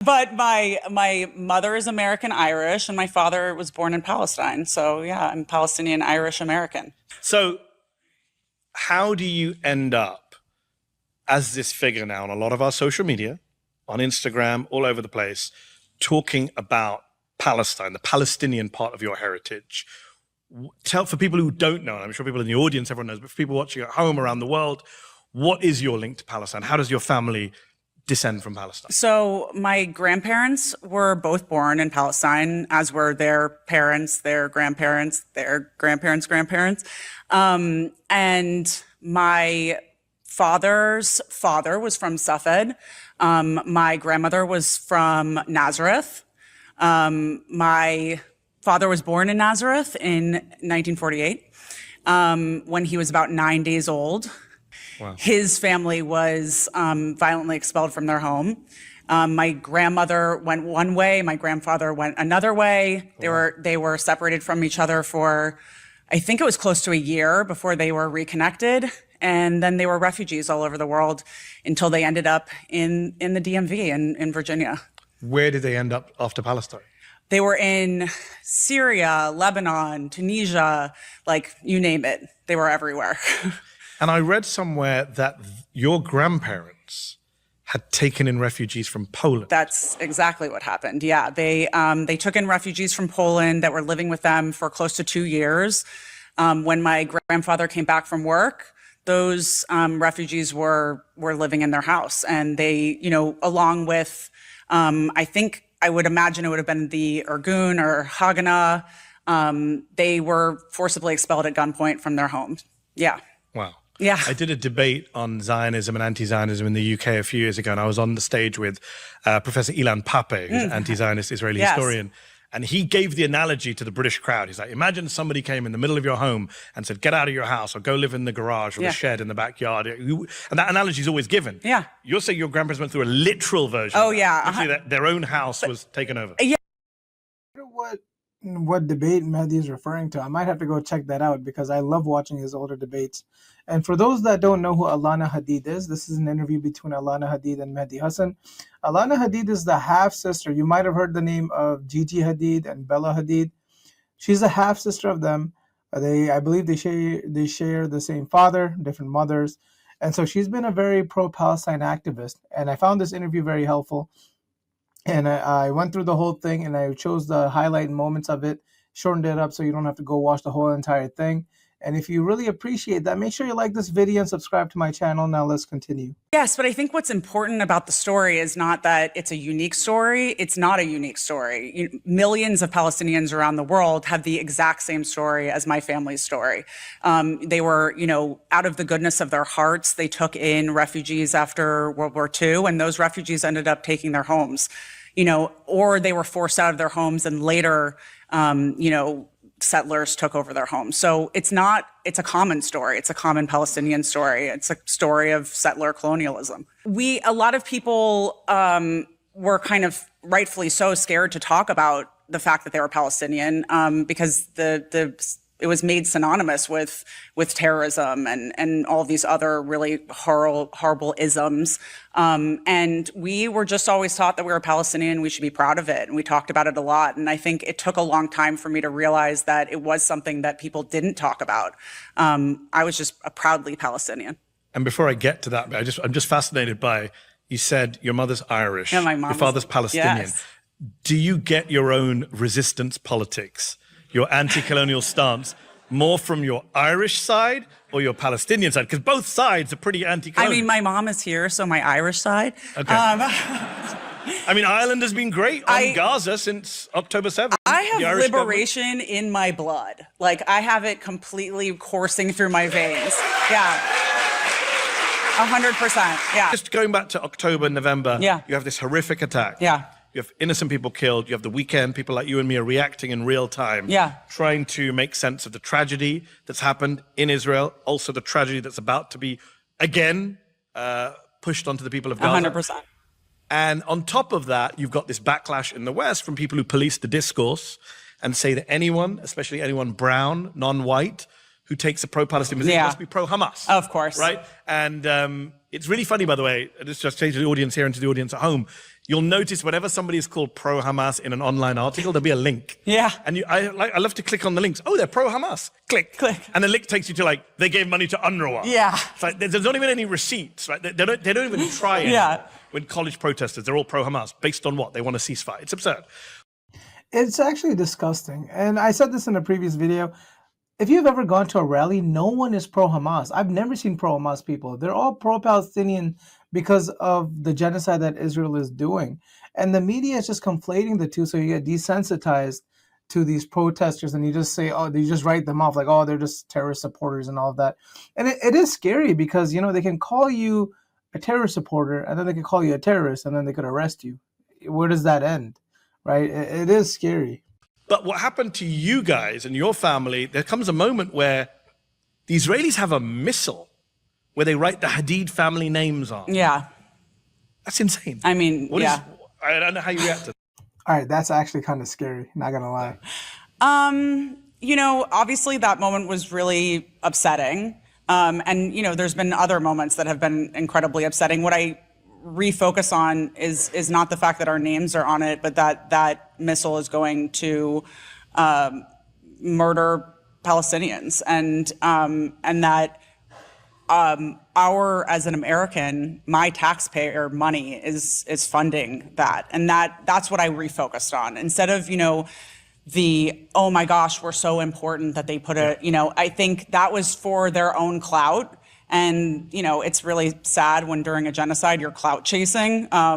But my mother is American Irish, and my father was born in Palestine. So yeah, I'm Palestinian Irish American. So how do you end up as this figure now on a lot of our social media, on Instagram, all over the place, talking about Palestine, the Palestinian part of your heritage? Tell, for people who don't know, and I'm sure people in the audience, everyone knows, but for people watching at home around the world, what is your link to Palestine? How does your family descend from Palestine? So my grandparents were both born in Palestine, as were their parents, their grandparents, their grandparents' grandparents. And my father's father was from Safed. My grandmother was from Nazareth. My father was born in Nazareth in 1948, when he was about 9 days old. Wow. His family was violently expelled from their home. My grandmother went one way, my grandfather went another way. They were separated from each other for, I think it was close to a year before they were reconnected. And then they were refugees all over the world until they ended up in the DMV in Virginia. Where did they end up after Palestine? They were in Syria, Lebanon, Tunisia, like you name it. They were everywhere. And I read somewhere that your grandparents had taken in refugees from Poland. That's exactly what happened. Yeah, they took in refugees from Poland that were living with them for close to 2 years. When my grandfather came back from work, those refugees were living in their house, and they, you know, along with, I would imagine it would have been the Irgun or Haganah. They were forcibly expelled at gunpoint from their homes. Yeah. Wow. Yeah. I did a debate on Zionism and anti-Zionism in the UK a few years ago, and I was on the stage with Professor Ilan Pappé, who's an anti-Zionist Israeli historian. And he gave the analogy to the British crowd. He's like, imagine somebody came in the middle of your home and said, get out of your house or go live in the garage or the shed in the backyard. And that analogy is always given. Yeah. You're saying your grandparents went through a literal version. Oh, yeah. Actually, their own house was taken over. Yeah. What debate Mehdi is referring to. I might have to go check that out because I love watching his older debates. And for those that don't know who Alana Hadid is, this is an interview between Alana Hadid and Mehdi Hasan. Alana Hadid is the half-sister. You might have heard the name of Gigi Hadid and Bella Hadid. She's a half-sister of them. I believe they share the same father, different mothers. And so she's been a very pro-Palestine activist. And I found this interview very helpful. And I went through the whole thing, and I chose the highlight moments of it, shortened it up so you don't have to go watch the whole entire thing. And if you really appreciate that, make sure you like this video and subscribe to my channel. Now let's continue. Yes, but I think what's important about the story is not that it's a unique story. It's not a unique story. Millions of Palestinians around the world have the exact same story as my family's story. They were, out of the goodness of their hearts, they took in refugees after World War II, and those refugees ended up taking their homes, or they were forced out of their homes and later, settlers took over their homes. So it's a common story. It's a common Palestinian story. It's a story of settler colonialism. A lot of people were kind of rightfully so scared to talk about the fact that they were Palestinian because it was made synonymous with terrorism and all these other really horrible isms. And we were just always taught that we were Palestinian, we should be proud of it. And we talked about it a lot. And I think it took a long time for me to realize that it was something that people didn't talk about. I was just a proudly Palestinian. And before I get to that, I'm just fascinated by, you said your mother's Irish, yeah, your father's Palestinian. Yes. Do you get your own resistance politics, your anti-colonial stance, more from your Irish side or your Palestinian side? Because both sides are pretty anti-colonial. I mean, my mom is here, so my Irish side. Okay. I mean, Ireland has been great on Gaza since October 7th. I have liberation in my blood. Like, I have it completely coursing through my veins. Yeah. 100%. Yeah. Just going back to October, November, yeah. You have this horrific attack. Yeah. You have innocent people killed. You have the weekend. People like you and me are reacting in real time. Yeah. Trying to make sense of the tragedy that's happened in Israel. Also the tragedy that's about to be, again, pushed onto the people of Gaza. 100%. And on top of that, you've got this backlash in the West from people who police the discourse and say that anyone, especially anyone brown, non-white, who takes a pro-Palestinian position must be pro-Hamas. Of course. Right? And it's really funny, by the way, this just changed the audience here and to the audience at home. you'll notice whenever somebody is called pro-Hamas in an online article, there'll be a link. Yeah. And I love to click on the links. Oh, they're pro-Hamas. Click. And the link takes you to like, they gave money to UNRWA. Yeah. It's like, there's not even any receipts, right? They don't even try it. Yeah. When college protesters, they're all pro-Hamas. Based on what? They want a ceasefire. It's absurd. It's actually disgusting. And I said this in a previous video. If you've ever gone to a rally, no one is pro-Hamas. I've never seen pro-Hamas people. They're all pro-Palestinian because of the genocide that Israel is doing. And the media is just conflating the two, so you get desensitized to these protesters and you just say, oh, you just write them off like, oh, they're just terrorist supporters and all of that. And it is scary because, you know, they can call you a terrorist supporter and then they can call you a terrorist and then they could arrest you. Where does that end, right? It is scary. But what happened to you guys and your family, there comes a moment where the Israelis have a missile where they write the Hadid family names on. Yeah. That's insane. I mean, I don't know how you react to that. All right, that's actually kind of scary, not gonna lie. You know, obviously that moment was really upsetting. And, you know, there's been other moments that have been incredibly upsetting. What I refocus on is not the fact that our names are on it, but that missile is going to murder Palestinians, and that as an American, my taxpayer money is funding that, and that's what I refocused on instead of, you know, oh my gosh, we're so important that they put I think that was for their own clout. And, you know, it's really sad when during a genocide you're clout chasing. I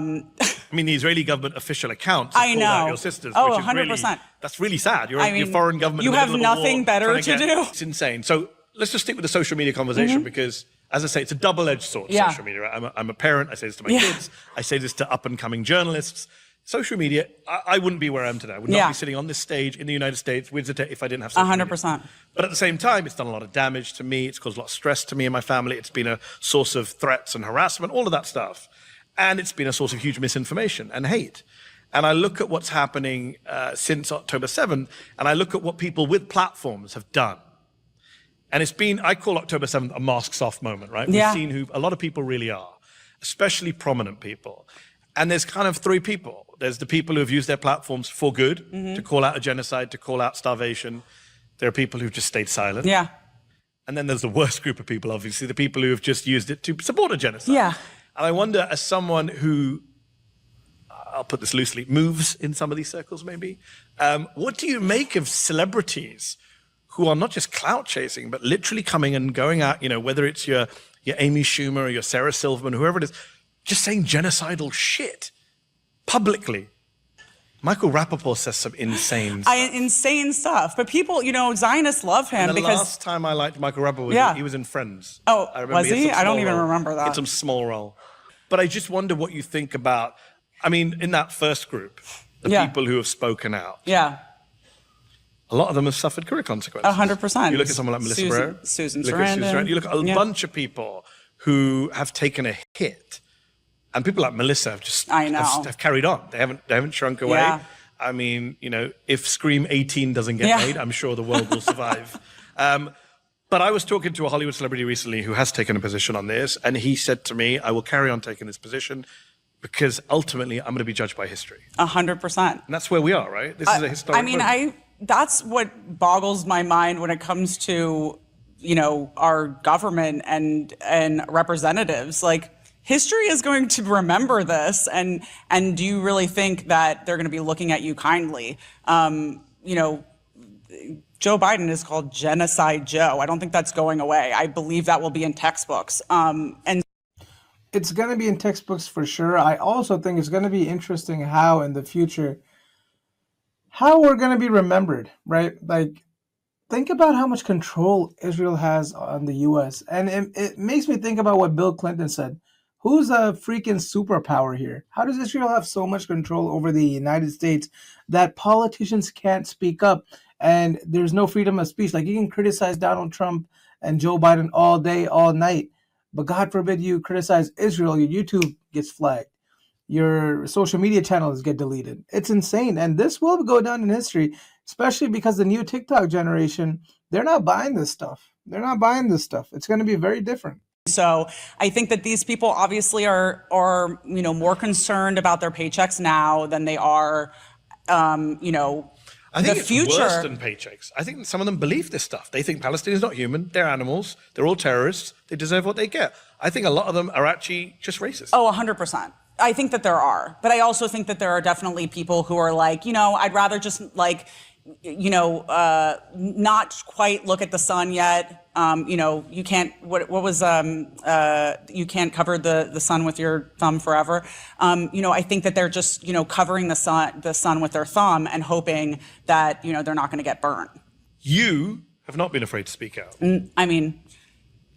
mean, the Israeli government official accounts I know. Out your sisters. Oh, which is 100%. Really, that's really sad. You're your foreign government. You in the have middle of nothing war, better to do. It's insane. So let's just stick with the social media conversation because, as I say, it's a double-edged sword, social media. Right? I'm a parent. I say this to my kids. I say this to up-and-coming journalists. Social media, I wouldn't be where I am today. I would not be sitting on this stage in the United States with Zeta if I didn't have social 100%. media. But at the same time, it's done a lot of damage to me. It's caused a lot of stress to me and my family. It's been a source of threats and harassment, all of that stuff. And it's been a source of huge misinformation and hate. And I look at what's happening since October 7th, and I look at what people with platforms have done. And it's been, I call October 7th a masks off moment, right? We've seen who a lot of people really are, especially prominent people. And there's kind of three people. There's the people who have used their platforms for good, to call out a genocide, to call out starvation. There are people who've just stayed silent. Yeah. And then there's the worst group of people, obviously, the people who have just used it to support a genocide. Yeah. And I wonder, as someone who, I'll put this loosely, moves in some of these circles maybe, what do you make of celebrities who are not just clout chasing, but literally coming and going out, you know, whether it's your Amy Schumer or your Sarah Silverman, whoever it is, just saying genocidal shit publicly. Michael Rappaport says some insane stuff. Insane stuff. But people, you know, Zionists love him and the because... last time I liked Michael Rappaport was he was in Friends. Oh, I remember was he? I don't even role. remember that. It's some small role. But I just wonder what you think about, I mean, in that first group, the people who have spoken out. Yeah. A lot of them have suffered career consequences. 100%. You look at someone like Melissa Barrera. Susan Sarandon. You look at a bunch of people who have taken a hit. And people like Melissa have just have carried on. They haven't shrunk away. Yeah. I mean, you know, if Scream 18 doesn't get made, I'm sure the world will survive. But I was talking to a Hollywood celebrity recently who has taken a position on this, and he said to me, I will carry on taking this position because ultimately I'm going to be judged by history. 100%. And that's where we are, right? This is a historic moment. That's what boggles my mind when it comes to, you know, our government and representatives. Like, history is going to remember this, and do you really think that they're going to be looking at you kindly? You know, Joe Biden is called Genocide Joe. I don't think that's going away. I believe that will be in textbooks. And it's going to be in textbooks for sure. I also think it's going to be interesting how in the future, how we're going to be remembered, right? Like, think about how much control Israel has on the U.S. And it makes me think about what Bill Clinton said. Who's a freaking superpower here? How does Israel have so much control over the United States that politicians can't speak up and there's no freedom of speech? Like, you can criticize Donald Trump and Joe Biden all day, all night, but God forbid you criticize Israel, your YouTube gets flagged. Your social media channels get deleted. It's insane. And this will go down in history, especially because the new TikTok generation, they're not buying this stuff. They're not buying this stuff. It's going to be very different. So I think that these people obviously are more concerned about their paychecks now than they are, I think it's future. worse than paychecks. I think some of them believe this stuff. They think Palestine is not human. They're animals. They're all terrorists. They deserve what they get. I think a lot of them are actually just racist. Oh, 100%. I think that there are. But I also think that there are definitely people who are like, I'd rather just not quite look at the sun yet. You can't, you can't cover the sun with your thumb forever. I think that they're just, covering the sun with their thumb and hoping that, they're not going to get burnt. You have not been afraid to speak out. I mean,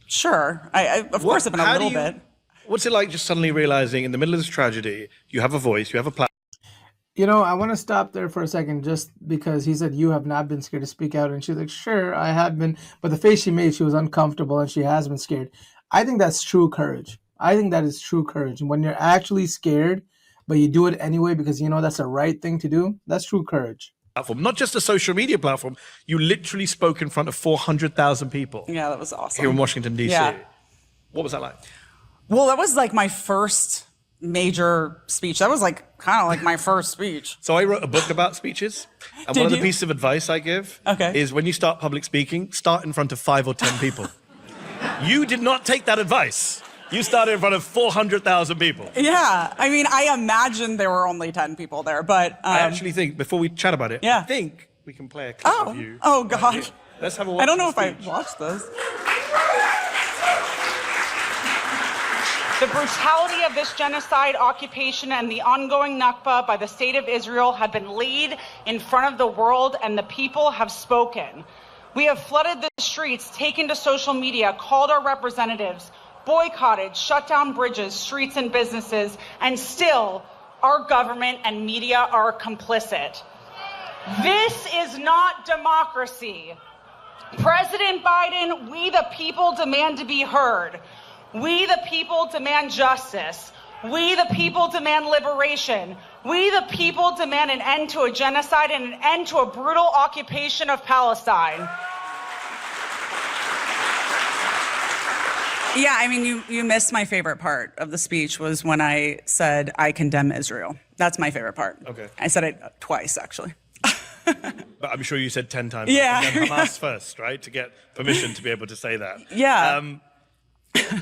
sure. Of course I've been a little bit. What's it like just suddenly realizing in the middle of this tragedy, you have a voice, you have a platform? I want to stop there for a second just because he said you have not been scared to speak out. And she's like, sure, I have been. But the face she made, she was uncomfortable and she has been scared. I think that's true courage. I think that is true courage. And when you're actually scared, but you do it anyway because that's the right thing to do, that's true courage. Platform, not just a social media platform. You literally spoke in front of 400,000 people. Yeah, that was awesome. Here in Washington, D.C. Yeah. What was that like? Well, that was like my first major speech. That was kind of like my first speech. So I wrote a book about speeches. And one of the pieces of advice I give is when you start public speaking, start in front of 5 or 10 people. You did not take that advice. You started in front of 400,000 people. Yeah. I mean, I imagined there were only 10 people there, but... I actually think, before we chat about it, I think we can play a clip of you. Oh, God. Let's have a watch. I don't know if I watched this. The brutality of this genocide, occupation, and the ongoing Nakba by the state of Israel have been laid in front of the world, and the people have spoken. We have flooded the streets, taken to social media, called our representatives, boycotted, shut down bridges, streets, and businesses, and still our government and media are complicit. This is not democracy. President Biden, we the people demand to be heard. We the people demand justice. We the people demand liberation. We the people demand an end to a genocide and an end to a brutal occupation of Palestine. Yeah, I mean, you missed my favorite part of the speech was when I said, I condemn Israel. That's my favorite part. Okay. I said it twice, actually. But I'm sure you said 10 times. Yeah. And then Hamas first, right? To get permission to be able to say that. Yeah.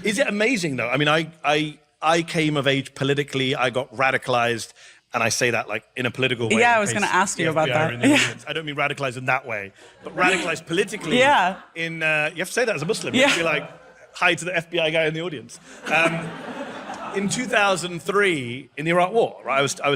Is it amazing, though? I mean, I came of age politically. I got radicalized. And I say that like in a political way. Yeah, I was going to ask you about that. I don't mean radicalized in that way, but radicalized politically. Yeah. You have to say that as a Muslim. You have to be like, hi to the FBI guy in the audience. In 2003, in the Iraq War, right? I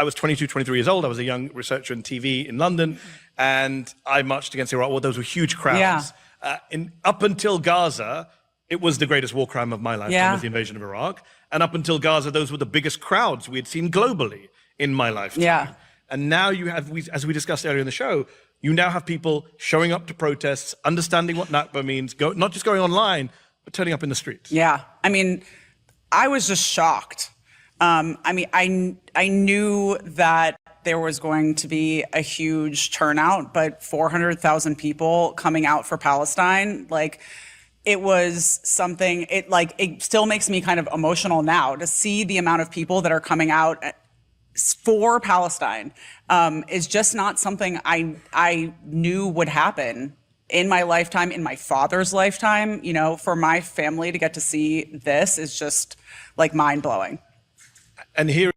was 22, 23 years old. I was a young researcher in TV in London, and I marched against the Iraq War. Those were huge crowds. Yeah. Up until Gaza, it was the greatest war crime of my lifetime, was the invasion of Iraq. And up until Gaza, those were the biggest crowds we had seen globally in my lifetime. Yeah. And now you have, as we discussed earlier in the show, you now have people showing up to protests, understanding what Nakba means, not just going online, but turning up in the streets. Yeah. I mean, I was just shocked. I mean, I knew that there was going to be a huge turnout, but 400,000 people coming out for Palestine, it was something, it still makes me kind of emotional now to see the amount of people that are coming out for Palestine is just not something I knew would happen in my lifetime, in my father's lifetime. For my family to get to see this is just mind blowing. And here,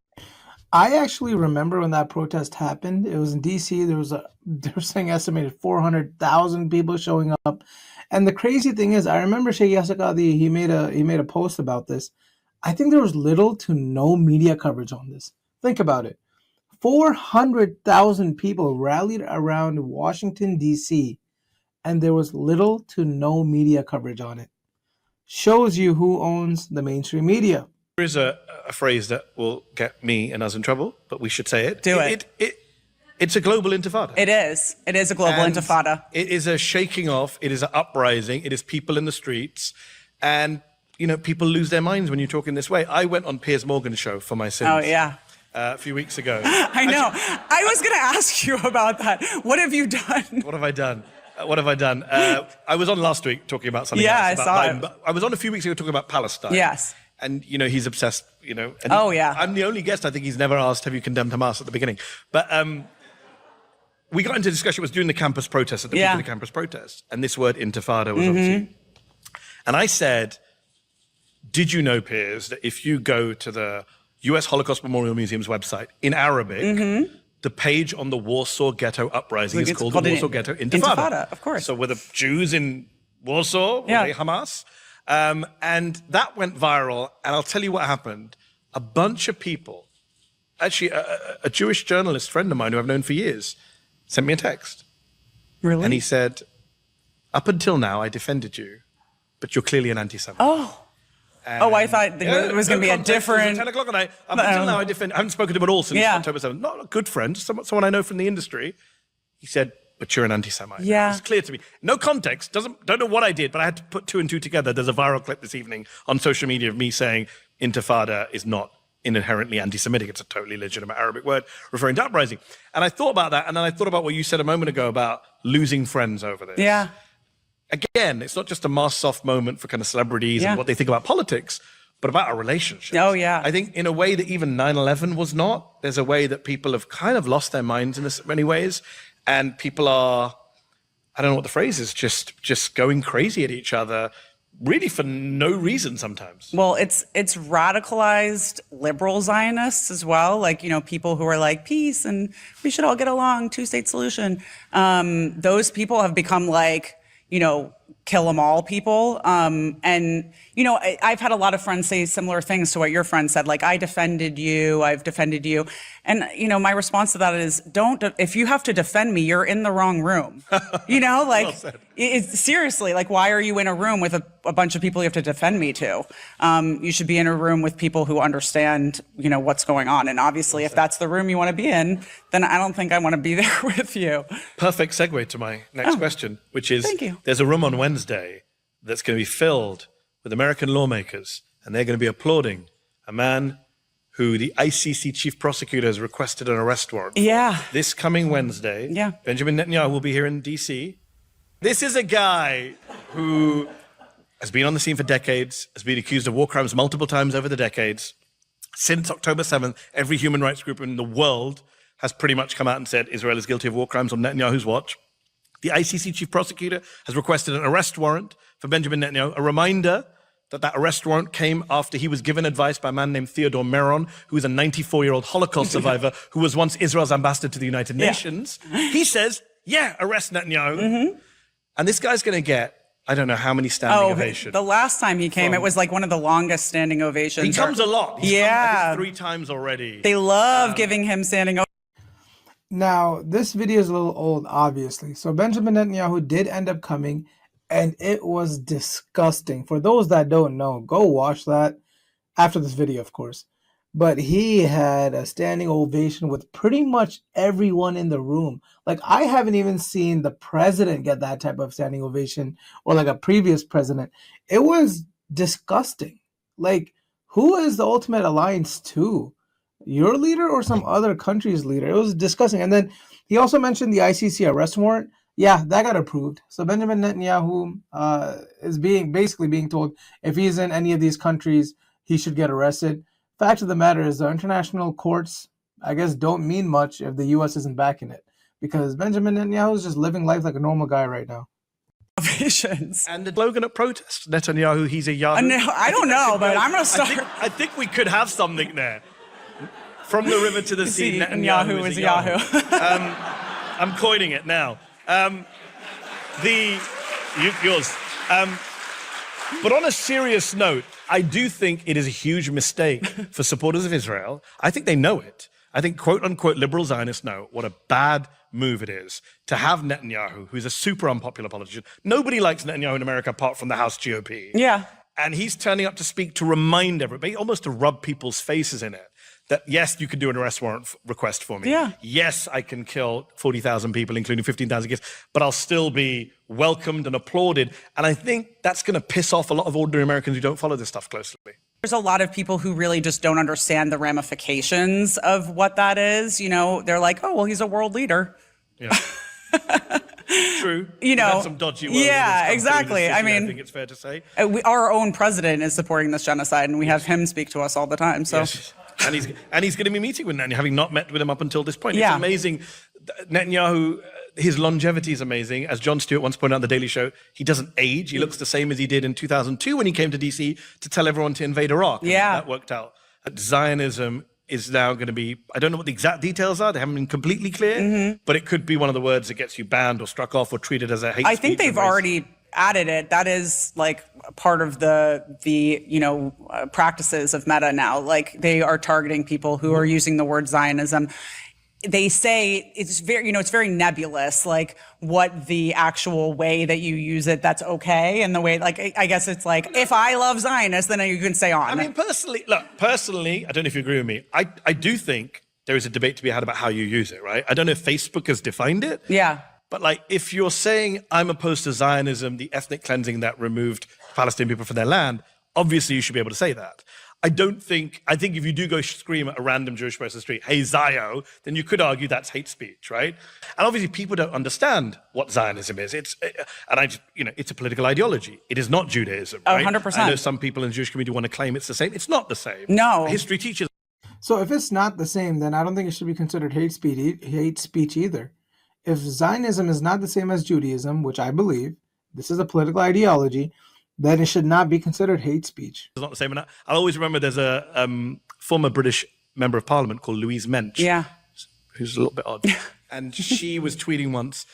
I actually remember when that protest happened. It was in DC. They were saying estimated 400,000 people showing up. And the crazy thing is, I remember Sheikh Yasser Qadhi, he made a post about this. I think there was little to no media coverage on this. Think about it. 400,000 people rallied around Washington, D.C., and there was little to no media coverage on it. Shows you who owns the mainstream media. there is a phrase that will get me and us in trouble, but we should say it. Do it. It's a global intifada. It is. It is a global intifada. It is a shaking off. It is an uprising. It is people in the streets. And, you know, people lose their minds when you talk in this way. I went on Piers Morgan's show for my sins. Oh, yeah. A few weeks ago. I know. I was going to ask you about that. What have you done? What have I done? What have I done? I was on last week talking about something Yeah, else. I saw it. I was on a few weeks ago talking about Palestine. Yes. And, you know, he's obsessed, you know. And Oh, yeah. I'm the only guest I think he's never asked, have you condemned Hamas at the beginning? But we got into discussion, it was during the campus protest, at the peak of the campus protest. And this word intifada was obviously. And I said, did you know, Piers, that if you go to the US Holocaust Memorial Museum's website in Arabic, the page on the Warsaw Ghetto Uprising is called the Warsaw Ghetto Intifada. Intifada, of course. So were the Jews in Warsaw, were they Hamas? And that went viral, and I'll tell you what happened. A bunch of people, actually a Jewish journalist friend of mine who I've known for years, sent me a text. Really? And he said, up until now I defended you, but you're clearly an anti-Semite. Oh, I thought it was going to be a different... 10 o'clock at night. Up until now I haven't spoken to him at all since October 7th. Not a good friend, someone I know from the industry. He said, but you're an anti-Semite. Yeah. It's clear to me. No context, don't know what I did, but I had to put two and two together. There's a viral clip this evening on social media of me saying intifada is not inherently anti-Semitic. It's a totally legitimate Arabic word referring to uprising. And I thought about that, and then I thought about what you said a moment ago about losing friends over this. Yeah. Again, it's not just a mass soft moment for kind of celebrities and what they think about politics, but about our relationships. Oh, yeah. I think in a way that even 9/11 was not, there's a way that people have kind of lost their minds in many ways. And people are, I don't know what the phrase is, just going crazy at each other, really for no reason sometimes. Well, it's radicalized liberal Zionists as well, like, you know, people who are like, peace and we should all get along, two-state solution. Those people have become like, you know, kill them all people. And, you know, I've had a lot of friends say similar things to what your friend said, like, I've defended you. And, you know, my response to that is, if you have to defend me, you're in the wrong room. You know, like, Well said. It's seriously, like, why are you in a room with a bunch of people you have to defend me to? You should be in a room with people who understand, you know, what's going on. And obviously, if that's the room you want to be in, then I don't think I want to be there with you. Perfect segue to my next question, which is, thank you. There's a room on Wednesday that's going to be filled with American lawmakers, and they're going to be applauding a man who the ICC chief prosecutor has requested an arrest warrant for. Yeah. This coming Wednesday, Benjamin Netanyahu will be here in DC. This is a guy who has been on the scene for decades, has been accused of war crimes multiple times over the decades. Since October 7th, every human rights group in the world has pretty much come out and said Israel is guilty of war crimes on Netanyahu's watch. The ICC chief prosecutor has requested an arrest warrant for Benjamin Netanyahu, a reminder that arrest warrant came after he was given advice by a man named Theodore Meron, who is a 94-year-old Holocaust survivor who was once Israel's ambassador to the United Nations. He says, arrest Netanyahu. And this guy's going to get, I don't know how many standing ovations. The last time he came, it was like one of the longest standing ovations. He comes a lot. He's come, I think, 3 times already. They love giving him standing ovations. Now, this video is a little old, obviously. So Benjamin Netanyahu did end up coming, and it was disgusting. For those that don't know, go watch that after this video, of course. But he had a standing ovation with pretty much everyone in the room. Like, I haven't even seen the president get that type of standing ovation, or like a previous president. It was disgusting. Like, who is the ultimate alliance to? Your leader or some other country's leader? It was disgusting. And then he also mentioned the ICC arrest warrant. Yeah, that got approved. So Benjamin Netanyahu is basically being told if he's in any of these countries, he should get arrested. Fact of the matter is the international courts, I guess, don't mean much if the U.S. isn't backing it, because Benjamin Netanyahu is just living life like a normal guy right now. Ovations. And the slogan at protest, Netanyahu, he's a Yahoo. No, I don't know, but I'm going to start. I think we could have something there. From the river to the sea, Netanyahu is a Yahoo. I'm coining it now. Yours. But on a serious note, I do think it is a huge mistake for supporters of Israel. I think they know it. I think quote-unquote liberal Zionists know what a bad move it is to have Netanyahu, who's a super unpopular politician. Nobody likes Netanyahu in America apart from the House GOP. Yeah. And he's turning up to speak to remind everybody, almost to rub people's faces in it, that yes, you can do an arrest warrant request for me. Yeah. Yes, I can kill 40,000 people, including 15,000 kids, but I'll still be welcomed and applauded. And I think that's going to piss off a lot of ordinary Americans who don't follow this stuff closely. There's a lot of people who really just don't understand the ramifications of what that is. You know, they're like, oh, well, he's a world leader. Yeah. True. You know, We've had some dodgy wording yeah, that's come through exactly. this I city, mean, I think it's fair to say. Our own president is supporting this genocide, and we have him speak to us all the time. So, Yes. And he's going to be meeting with Netanyahu, having not met with him up until this point. Yeah. It's amazing. Netanyahu, his longevity is amazing. As Jon Stewart once pointed out on The Daily Show, he doesn't age. He looks the same as he did in 2002 when he came to DC to tell everyone to invade Iraq. And Yeah. that worked out. Zionism is now going to be, I don't know what the exact details are. They haven't been completely clear, but it could be one of the words that gets you banned or struck off or treated as a hate I speech. think they've already added it. That is like part of the practices of Meta now. Like they are targeting people who are using the word Zionism. They say it's very, it's very nebulous, like what the actual way that you use it, that's okay. And the way, like, I guess it's like, if I love Zionists, then you can say on. I mean, personally, I don't know if you agree with me. I do think there is a debate to be had about how you use it, right? I don't know if Facebook has defined it. Yeah. But like, if you're saying I'm opposed to Zionism, the ethnic cleansing that removed Palestinian people from their land, obviously you should be able to say that. I think if you do go scream at a random Jewish person on the street, hey, Zio, then you could argue that's hate speech, right? And obviously people don't understand what Zionism is. It's a political ideology. It is not Judaism, right? 100%. I know some people in the Jewish community want to claim it's the same. It's not the same. No. History teaches. So if it's not the same, then I don't think it should be considered hate speech either. If Zionism is not the same as Judaism, which I believe, this is a political ideology, then it should not be considered hate speech. It's not the same. And I'll always remember there's a former British member of parliament called Louise Mensch. Yeah. Who's a little bit odd. And she was tweeting once,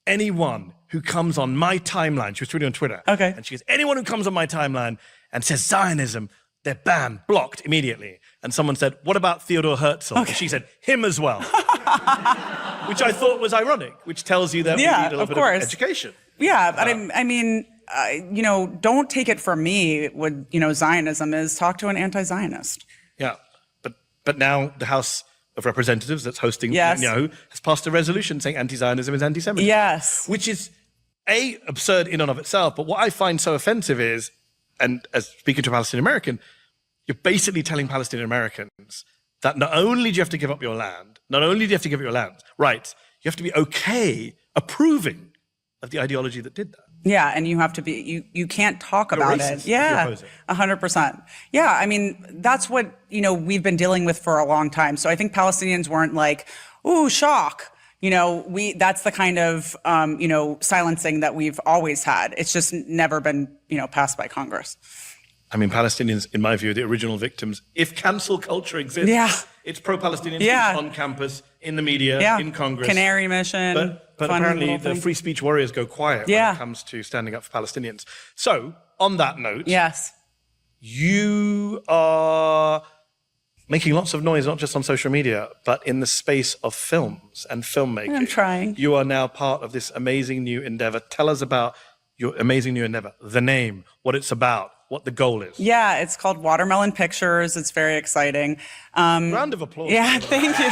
anyone who comes on my timeline, she was tweeting on Twitter. Okay. And she goes, anyone who comes on my timeline and says Zionism, they're banned, blocked immediately. And someone said, what about Theodore Herzl? Okay. And she said, him as well. Which I thought was ironic, which tells you that we need a little bit of education. Yeah, but I mean, don't take it from me. What Zionism is. Talk to an anti-Zionist. Yeah, but now the House of Representatives that's hosting Netanyahu has passed a resolution saying anti-Zionism is anti-Semitism. Yes, which is absurd in and of itself. But what I find so offensive is, and as speaking to a Palestinian American, you're basically telling Palestinian Americans that not only do you have to give up your land, rights, you have to be okay approving of the ideology that did that. Yeah, and you have to be, you can't talk about it. Yeah, 100%. Yeah, I mean, that's what, we've been dealing with for a long time. So I think Palestinians weren't like, ooh, shock. That's the kind of, silencing that we've always had. It's just never been, passed by Congress. I mean, Palestinians, in my view, are the original victims. If cancel culture exists, it's pro-Palestinian on campus, in the media, in Congress. Canary mission. But apparently the free speech warriors go quiet when it comes to standing up for Palestinians. So, on that note, you are making lots of noise, not just on social media, but in the space of films and filmmaking. I'm trying. You are now part of this amazing new endeavor. Tell us about your amazing new endeavor, the name, what it's about, what the goal is. Yeah, it's called Watermelon Pictures. It's very exciting. Round of applause. Yeah, thank you.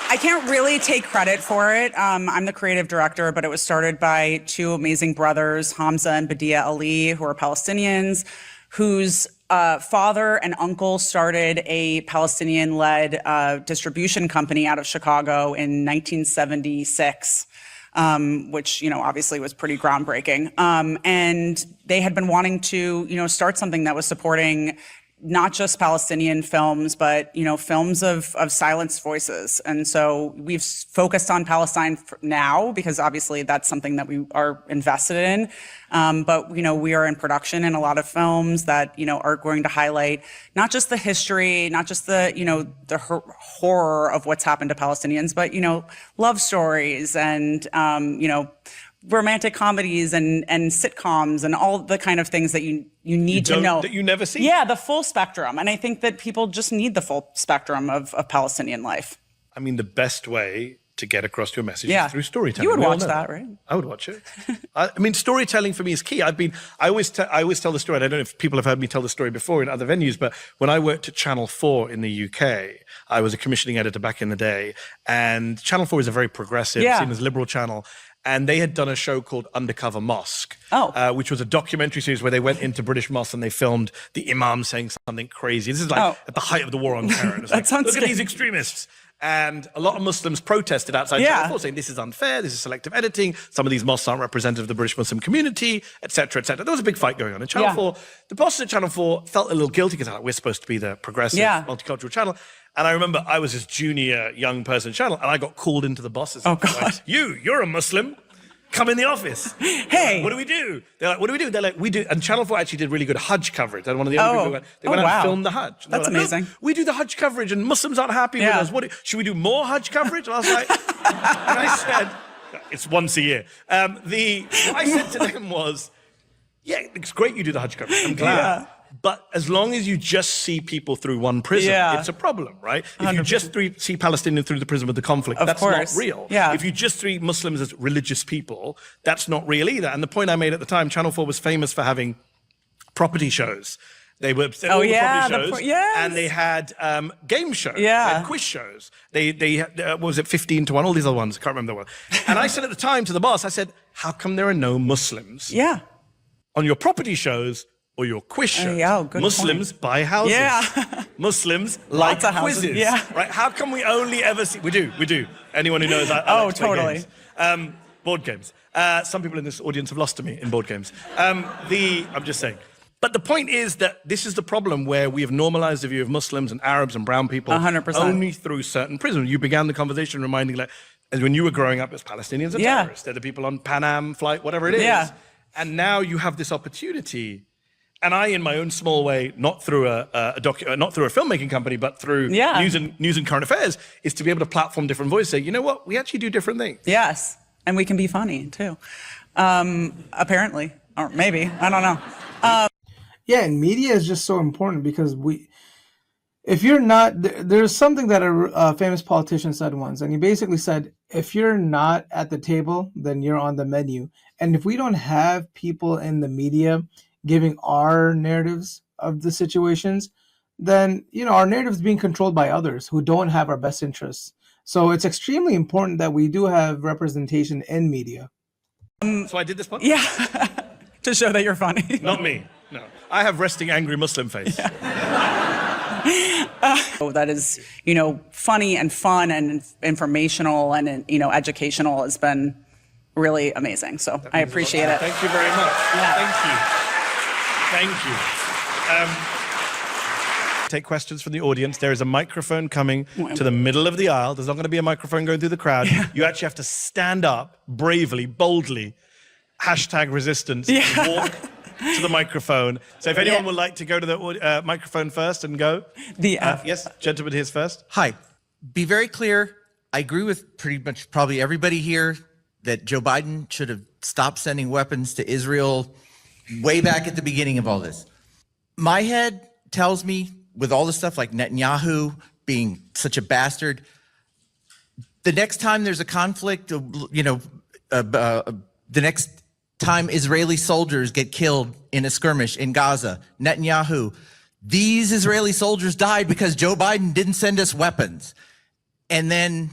I can't really take credit for it. I'm the creative director, but it was started by two amazing brothers, Hamza and Badia Ali, who are Palestinians, whose father and uncle started a Palestinian-led distribution company out of Chicago in 1976. Which, obviously was pretty groundbreaking. And they had been wanting to, start something that was supporting not just Palestinian films, but, films of silenced voices. And so we've focused on Palestine now because obviously that's something that we are invested in. But, we are in production in a lot of films that, are going to highlight not just the history, not just the, the horror of what's happened to Palestinians, but, love stories and, romantic comedies and sitcoms and all the kind of things that you need to know. That you never see. Yeah, the full spectrum. And I think that people just need the full spectrum of Palestinian life. I mean, the best way to get across your message is through storytelling. You would watch that, right? I would watch it. I mean, storytelling for me is key. I always tell the story. And I don't know if people have heard me tell the story before in other venues, but when I worked at Channel 4 in the UK, I was a commissioning editor back in the day. And Channel 4 is a very progressive, seen as liberal channel. and they had done a show called Undercover Mosque, which was a documentary series where they went into British mosques and they filmed the imam saying something crazy. This is like at the height of the war on terror. It was like, look at these extremists. And a lot of Muslims protested outside Channel 4 saying this is unfair, this is selective editing, some of these mosques aren't representative of the British Muslim community, etc., etc. There was a big fight going on. And Channel 4, the bosses at Channel 4 felt a little guilty because we're supposed to be the progressive, multicultural channel. And I remember I was this junior young person channel and I got called into the bosses. Oh, God. Like, you're a Muslim. Come in the office. Hey. What do we do? They're like, what do we do? They're like, we do. And Channel 4 actually did really good Hajj coverage. And one of the other people went out and filmed the Hajj. That's like, amazing. We do the Hajj coverage and Muslims aren't happy with us. Should we do more Hajj coverage? And I was like, and I said, it's once a year. What I said to them was, yeah, it's great you do the Hajj coverage. I'm glad. Yeah. But as long as you just see people through one prism, it's a problem, right? If 100%. You just see Palestinians through the prism of the conflict, that's not real. Yeah. If you just see Muslims as religious people, that's not real either. And the point I made at the time, Channel 4 was famous for having property shows. They were property shows, and they had game shows, they had quiz shows. They had, what was it, 15 to 1, all these other ones, I can't remember the one. And I said at the time to the boss, I said, how come there are no Muslims on your property shows or your quiz shows? Muslims buy houses. Muslims like quizzes. Right? How come we only ever see... We do. Anyone who knows, I like to play games. Board games. Some people in this audience have lost to me in board games. I'm just saying. But the point is that this is the problem where we have normalized the view of Muslims and Arabs and brown people 100%. Only through certain prisms. You began the conversation reminding, like, as when you were growing up, as Palestinians are terrorists. They're the people on Pan Am flight, whatever it is. And now you have this opportunity. And I, in my own small way, not through a filmmaking company, but through news and current affairs, is to be able to platform different voices. Say, you know what? We actually do different things. Yes, and we can be funny too. Apparently, or maybe, I don't know. Yeah, and media is just so important because if you're not, there's something that a famous politician said once, and he basically said, if you're not at the table, then you're on the menu. And if we don't have people in the media giving our narratives of the situations, then, our narrative is being controlled by others who don't have our best interests. So it's extremely important that we do have representation in media. So I did this one? Yeah, to show that you're funny. Not me, no. I have resting angry Muslim face. That is, funny and fun and informational and, educational has been really amazing. So I appreciate it. Thank you very much. Thank you. Take questions from the audience. There is a microphone coming to the middle of the aisle. There's not going to be a microphone going through the crowd. You actually have to stand up bravely, boldly, #resistance, walk to the microphone. So if anyone would like to go to the microphone first and go. Yes, gentleman here's first. Hi. Be very clear. I agree with pretty much probably everybody here that Joe Biden should have stopped sending weapons to Israel way back at the beginning of all this. My head tells me, with all the stuff like Netanyahu being such a bastard, the next time there's a conflict, the next time Israeli soldiers get killed in a skirmish in Gaza, Netanyahu, these Israeli soldiers died because Joe Biden didn't send us weapons. And then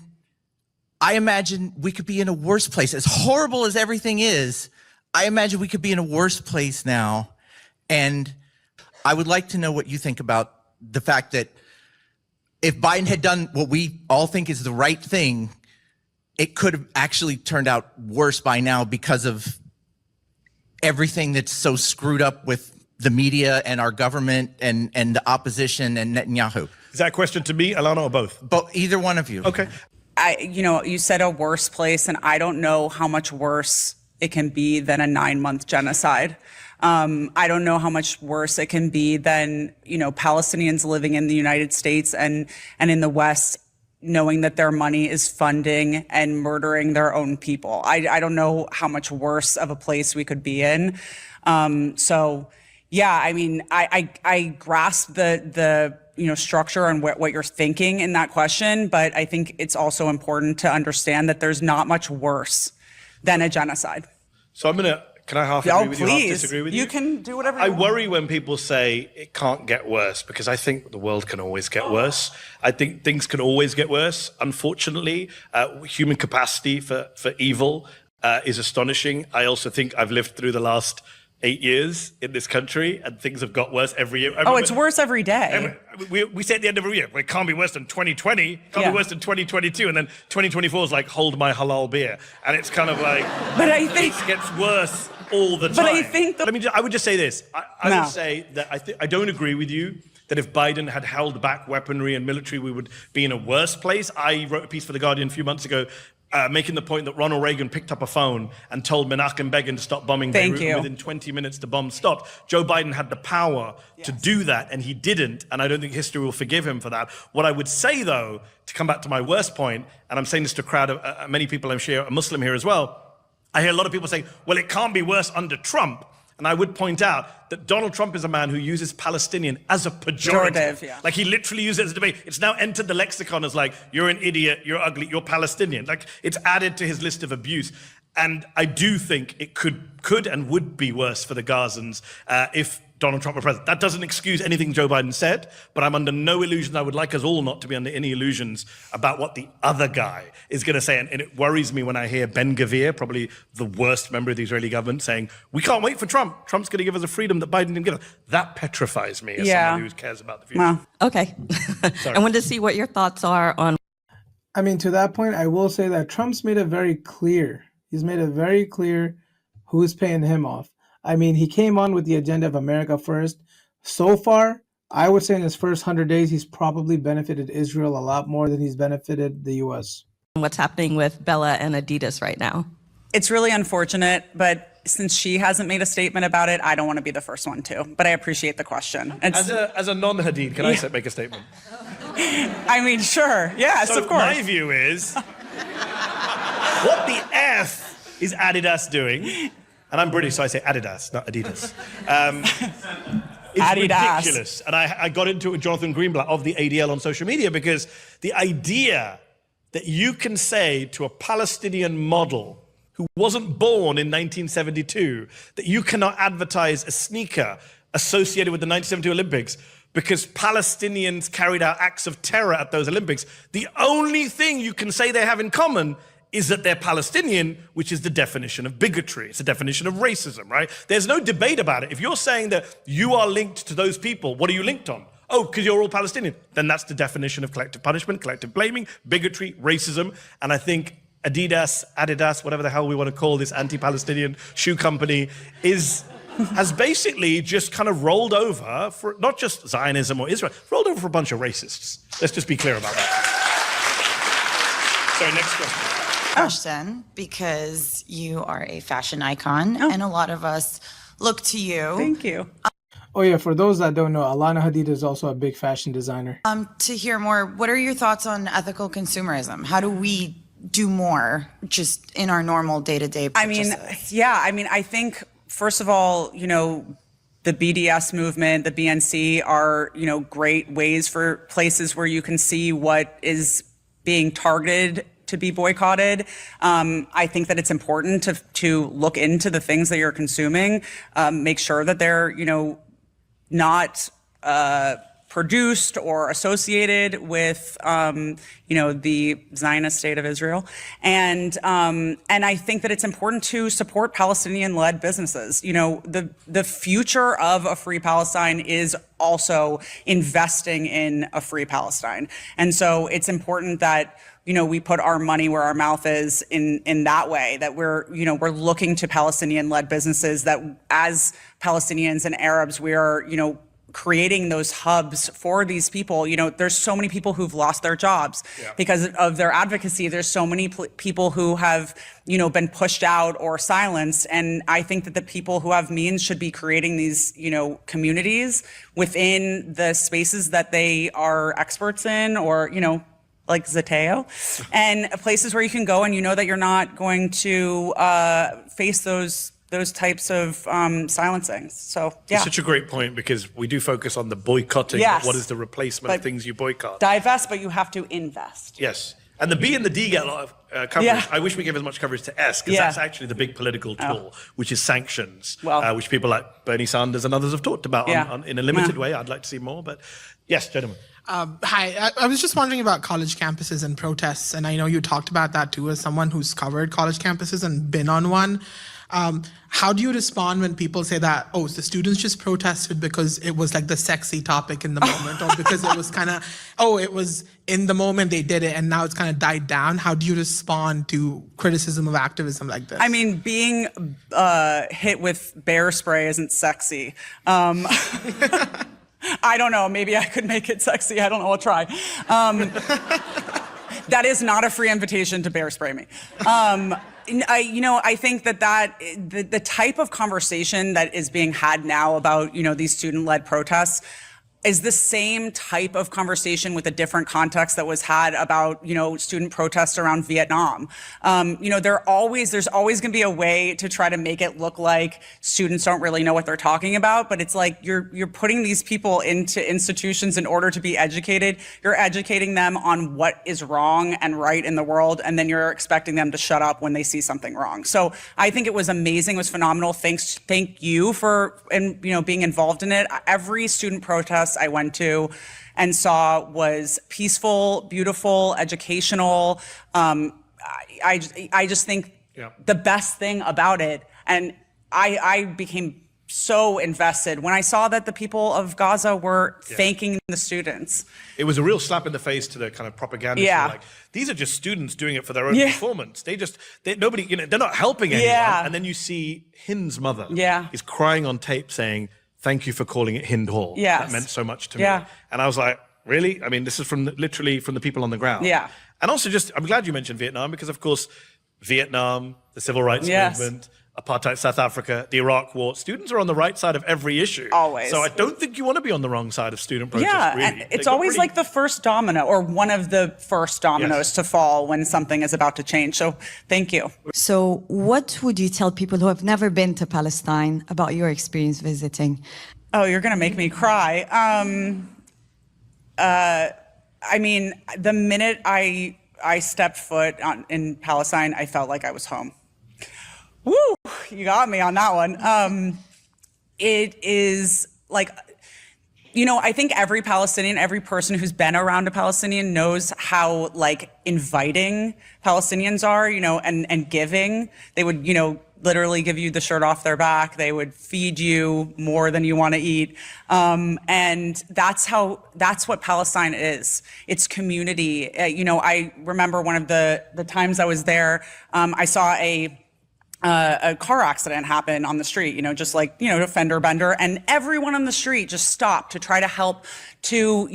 I imagine we could be in a worse place. As horrible as everything is, I imagine we could be in a worse place now. And I would like to know what you think about the fact that if Biden had done what we all think is the right thing, it could have actually turned out worse by now because of everything that's so screwed up with the media and our government and the opposition and Netanyahu. Is that a question to me, Alana, or both? Either one of you. Okay. You said a worse place, and I don't know how much worse it can be than a 9-month genocide. I don't know how much worse it can be than, Palestinians living in the United States and in the West, knowing that their money is funding and murdering their own people. I don't know how much worse of a place we could be in. I grasp the structure and what you're thinking in that question, but I think it's also important to understand that there's not much worse than a genocide. So can I half agree with you, half disagree with you? You can do whatever you want. I worry when people say it can't get worse, because I think the world can always get worse. I think things can always get worse. Unfortunately, human capacity for evil is astonishing. I also think I've lived through the last 8 years in this country, and things have got worse every year. Oh, it's worse every day. We say at the end of every year, well, it can't be worse than 2020, it can't be worse than 2022, and then 2024 is like, hold my halal beer. And it's kind of like, but I think it gets worse all the time. But I think I would just say this. I would say that I don't agree with you that if Biden had held back weaponry and military, we would be in a worse place. I wrote a piece for The Guardian a few months ago making the point that Ronald Reagan picked up a phone and told Menachem Begin to stop bombing Beirut, and within 20 minutes the bomb stopped. Joe Biden had the power to do that, and he didn't, and I don't think history will forgive him for that. What I would say, though, to come back to my worst point, and I'm saying this to a crowd of many people, I'm sure are Muslim here as well, I hear a lot of people say, well, it can't be worse under Trump. And I would point out that Donald Trump is a man who uses Palestinian as a pejorative. Like, he literally uses it as a debate. It's now entered the lexicon as like, you're an idiot, you're ugly, you're Palestinian. Like, it's added to his list of abuse. And I do think it could and would be worse for the Gazans if Donald Trump were president. That doesn't excuse anything Joe Biden said, but I'm under no illusion. I would like us all not to be under any illusions about what the other guy is going to say. And it worries me when I hear Ben Gvir, probably the worst member of the Israeli government, saying, we can't wait for Trump. Trump's going to give us a freedom that Biden didn't give us. That petrifies me as someone who cares about the future. Well, okay. I wanted to see what your thoughts are on. I mean, to that point, I will say that Trump's made it very clear. He's made it very clear who's paying him off. I mean, he came on with the agenda of America first. So far, I would say in his first 100 days, he's probably benefited Israel a lot more than he's benefited the U.S. What's happening with Bella and Adidas right now? it's really unfortunate, but since she hasn't made a statement about it, I don't want to be the first one to. But I appreciate the question. As a non-Hadid, can I make a statement? I mean, sure. Yes, so of course. My view is, what the F is Adidas doing? And I'm British, so I say Adidas, not Adidas. It's Adidas. Ridiculous. And I got into it with Jonathan Greenblatt of the ADL on social media, because the idea that you can say to a Palestinian model who wasn't born in 1972 that you cannot advertise a sneaker associated with the 1972 Olympics because Palestinians carried out acts of terror at those Olympics, the only thing you can say they have in common is that they're Palestinian, which is the definition of bigotry. It's the definition of racism, right? There's no debate about it. If you're saying that you are linked to those people, what are you linked on? Oh, because you're all Palestinian. Then that's the definition of collective punishment, collective blaming, bigotry, racism. And I think Adidas, whatever the hell we want to call this anti-Palestinian shoe company, has basically just kind of rolled over for not just Zionism or Israel, rolled over for a bunch of racists. Let's just be clear about that. Sorry, next question. Because you are a fashion icon, and a lot of us look to you. Thank you. Oh yeah, for those that don't know, Alana Hadid is also a big fashion designer. To hear more, what are your thoughts on ethical consumerism? How do we do more just in our normal day-to-day purchases? I think, first of all, the BDS movement, the BNC are, great ways for places where you can see what is being targeted to be boycotted. I think that it's important to look into the things that you're consuming, make sure that they're, not produced or associated with, the Zionist state of Israel. And I think that it's important to support Palestinian-led businesses. The future of a free Palestine is also investing in a free Palestine. And so it's important that we put our money where our mouth is in that way, that we're looking to Palestinian-led businesses, that as Palestinians and Arabs, we are, creating those hubs for these people. There's so many people who've lost their jobs because of their advocacy. There's so many people who have, been pushed out or silenced. And I think that the people who have means should be creating these, communities within the spaces that they are experts in, or, like Zateo, and places where you can go and that you're not going to face those types of silencing. So, yeah. It's such a great point, because we do focus on the boycotting. Yes. What is the replacement of things you boycott? Divest, but you have to invest. Yes. And the B and the D get a lot of coverage. Yeah. I wish we gave as much coverage to S, because that's actually the big political tool, which is sanctions, which people like Bernie Sanders and others have talked about in a limited way. I'd like to see more, but yes, gentlemen. Hi, I was just wondering about college campuses and protests, and I know you talked about that too as someone who's covered college campuses and been on one. How do you respond when people say that, oh, the students just protested because it was like the sexy topic in the moment, or because it was kind of, oh, it was in the moment they did it and now it's kind of died down? How do you respond to criticism of activism like this? I mean, being hit with bear spray isn't sexy. I don't know, maybe I could make it sexy. I don't know, I'll try. That is not a free invitation to bear spray me. I think that the type of conversation that is being had now about, these student-led protests is the same type of conversation with a different context that was had about, student protests around Vietnam. There's always going to be a way to try to make it look like students don't really know what they're talking about, but it's like you're putting these people into institutions in order to be educated. You're educating them on what is wrong and right in the world, and then you're expecting them to shut up when they see something wrong. So I think it was amazing, it was phenomenal. Thank you for being involved in it. Every student protest I went to and saw was peaceful, beautiful, educational. I just think the best thing about it, and I became so invested when I saw that the people of Gaza were thanking the students. It was a real slap in the face to the kind of propaganda. Like, these are just students doing it for their own performance. Nobody, they're not helping anyone. And then you see Hind's mother is crying on tape saying, "Thank you for calling it Hind Hall. That meant so much to me." And I was like, really? I mean, this is literally from the people on the ground. And also I'm glad you mentioned Vietnam, because of course, Vietnam, the civil rights movement, apartheid South Africa, the Iraq war, students are on the right side of every issue. Always. So I don't think you want to be on the wrong side of student protests, really. It's always like the first domino, or one of the first dominoes to fall when something is about to change. So thank you. So what would you tell people who have never been to Palestine about your experience visiting? Oh, you're going to make me cry. I mean, the minute I stepped foot in Palestine, I felt like I was home. Woo, you got me on that one. It is like, I think every Palestinian, every person who's been around a Palestinian knows how inviting Palestinians are, and giving. They would, literally give you the shirt off their back. They would feed you more than you want to eat. And that's what Palestine is. It's community. I remember one of the times I was there, I saw a car accident happen on the street, just a fender bender, and everyone on the street just stopped to try to help to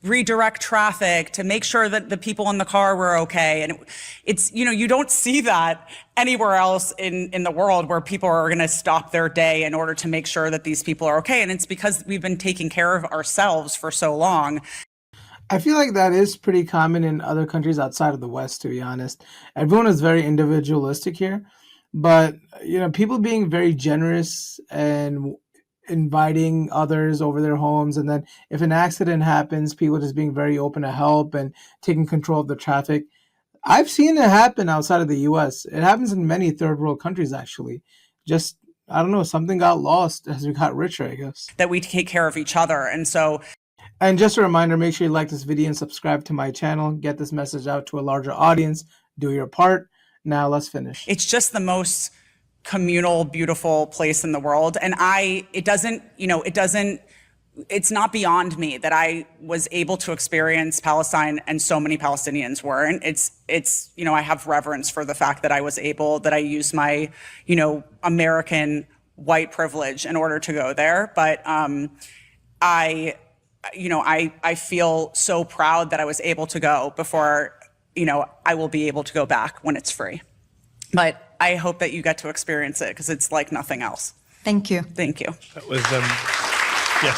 redirect traffic, to make sure that the people in the car were okay. And it's, you don't see that anywhere else in the world, where people are going to stop their day in order to make sure that these people are okay. And it's because we've been taking care of ourselves for so long. I feel like that is pretty common in other countries outside of the West, to be honest. Everyone is very individualistic here, but people being very generous and inviting others over their homes, and then if an accident happens, people just being very open to help and taking control of the traffic. I've seen it happen outside of the US. It happens in many third world countries, actually. Just, I don't know, something got lost as we got richer, I guess. That we take care of each other. And just a reminder, make sure you like this video and subscribe to my channel. Get this message out to a larger audience. Do your part. Now let's finish. It's just the most communal, beautiful place in the world. And it's not beyond me that I was able to experience Palestine and so many Palestinians weren't. It's I have reverence for the fact that I used my, American white privilege in order to go there. But I feel so proud that I was able to go before, I will be able to go back when it's free. But I hope that you get to experience it, because it's like nothing else. Thank you. Thank you. That was, yes.